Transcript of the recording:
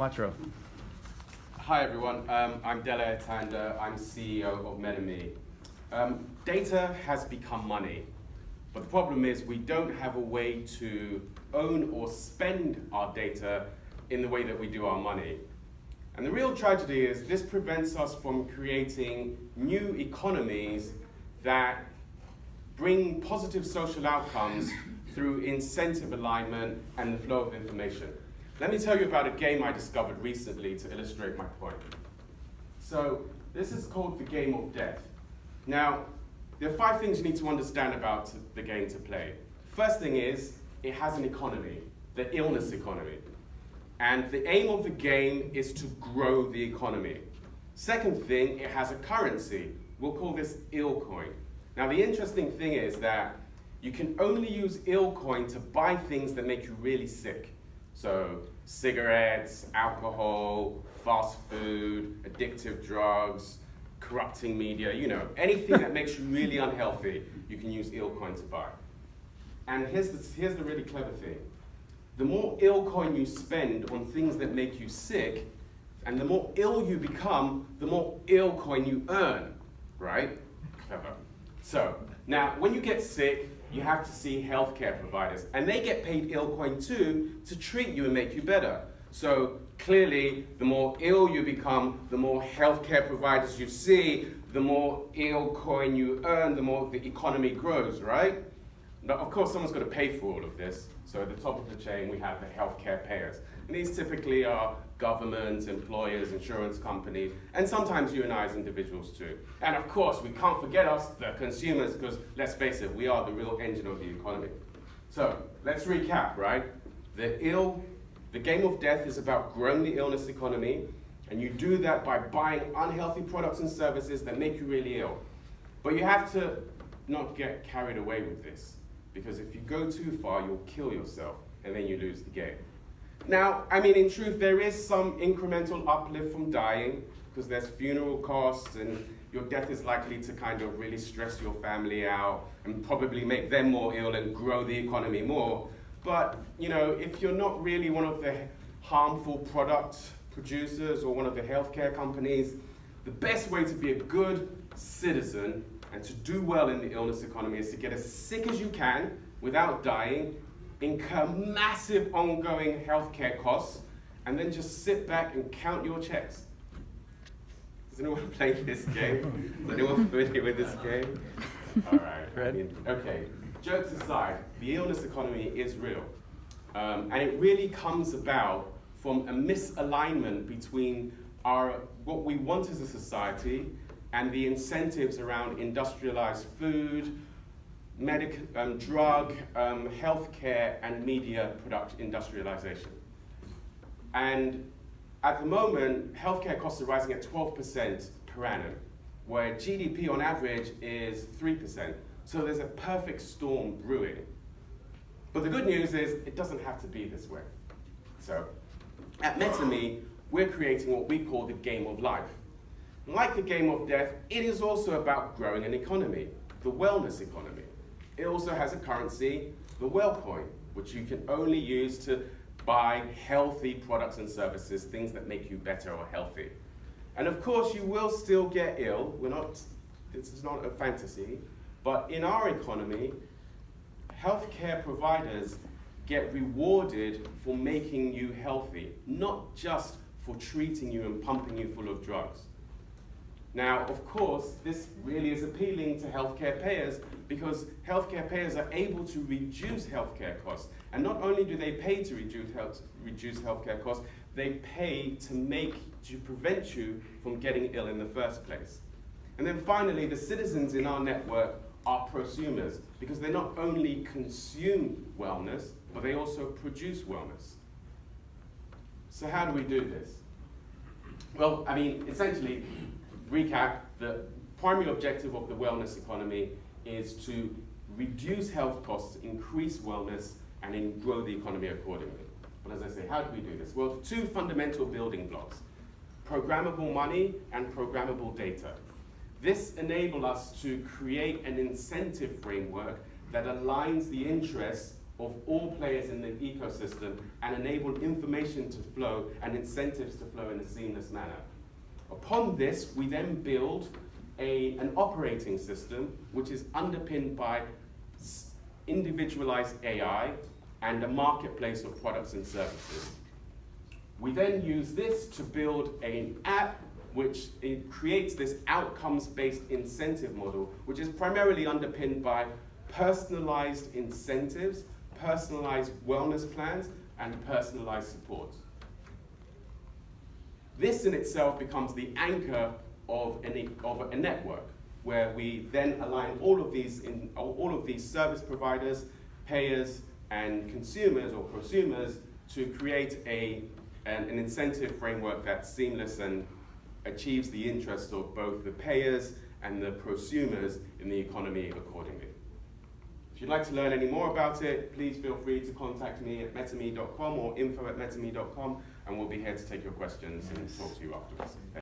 Quattro. Hi everyone, I'm Dele Tanda, I'm CEO of metaMe. Data has become money, but the problem is we don't have a way to own or spend our data in the way that we do our money. And the real tragedy is this prevents us from creating new economies that bring positive social outcomes through incentive alignment and the flow of information. Let me tell you about a game I discovered recently to illustrate my point. So this is called the game of death. Now, there are 5 things you need to understand about the game to play. First thing is, it has an economy, the illness economy. And the aim of the game is to grow the economy. Second thing, it has a currency. We'll call this ill coin. Now the interesting thing is that you can only use ill coin to buy things that make you really sick. So cigarettes, alcohol, fast food, addictive drugs, corrupting media, anything that makes you really unhealthy, you can use ill coin to buy. And here's the really clever thing. The more ill coin you spend on things that make you sick, and the more ill you become, the more ill coin you earn, right? Clever. So, now when you get sick, you have to see healthcare providers, and they get paid ill coin too to treat you and make you better. So clearly, the more ill you become, the more healthcare providers you see, the more ill coin you earn, the more the economy grows, right? Now, of course, someone's got to pay for all of this. So at the top of the chain, we have the healthcare payers. And these typically are governments, employers, insurance companies, and sometimes you and I as individuals too. And of course, we can't forget us, the consumers, because let's face it, we are the real engine of the economy. So let's recap, right? The game of death is about growing the illness economy, and you do that by buying unhealthy products and services that make you really ill. But you have to not get carried away with this, because if you go too far, you'll kill yourself, and then you lose the game. Now, in truth, there is some incremental uplift from dying, because there's funeral costs, and your death is likely to kind of really stress your family out, and probably make them more ill and grow the economy more. But, if you're not really one of the harmful product producers or one of the healthcare companies, the best way to be a good citizen and to do well in the illness economy is to get as sick as you can without dying, incur massive ongoing healthcare costs, and then just sit back and count your checks. Does anyone play this game? Is anyone familiar with this game? All right. Okay. Jokes aside, the illness economy is real. And it really comes about from a misalignment between what we want as a society and the incentives around industrialized food, drug, healthcare, and media product industrialization. And at the moment, healthcare costs are rising at 12% per annum, where GDP on average is 3%. So there's a perfect storm brewing. But the good news is it doesn't have to be this way. So at metaMe, we're creating what we call the game of life. Like the game of death, it is also about growing an economy, the wellness economy. It also has a currency, the well coin, which you can only use to buy healthy products and services, things that make you better or healthy. And of course, you will still get ill. This is not a fantasy. But in our economy, healthcare providers get rewarded for making you healthy, not just for treating you and pumping you full of drugs. Now, of course, this really is appealing to healthcare payers because healthcare payers are able to reduce healthcare costs. And not only do they pay to reduce healthcare costs, they pay to prevent you from getting ill in the first place. And then finally, the citizens in our network are prosumers because they not only consume wellness, but they also produce wellness. So how do we do this? Well, essentially, recap, the primary objective of the wellness economy is to reduce health costs, increase wellness, and grow the economy accordingly. But as I say, how do we do this? Well, 2 fundamental building blocks, programmable money and programmable data. This enables us to create an incentive framework that aligns the interests of all players in the ecosystem and enable information to flow and incentives to flow in a seamless manner. Upon this, we then build an operating system which is underpinned by individualized AI and a marketplace of products and services. We then use this to build an app which creates this outcomes-based incentive model, which is primarily underpinned by personalized incentives, personalized wellness plans, and personalized support. This in itself becomes the anchor of a network, where we then align all of these service providers, payers, and consumers or prosumers to create an incentive framework that's seamless and achieves the interests of both the payers and the prosumers in the economy accordingly. If you'd like to learn any more about it, please feel free to contact me at metame.com or info@metame.com, and we'll be here to take your questions and talk to you afterwards.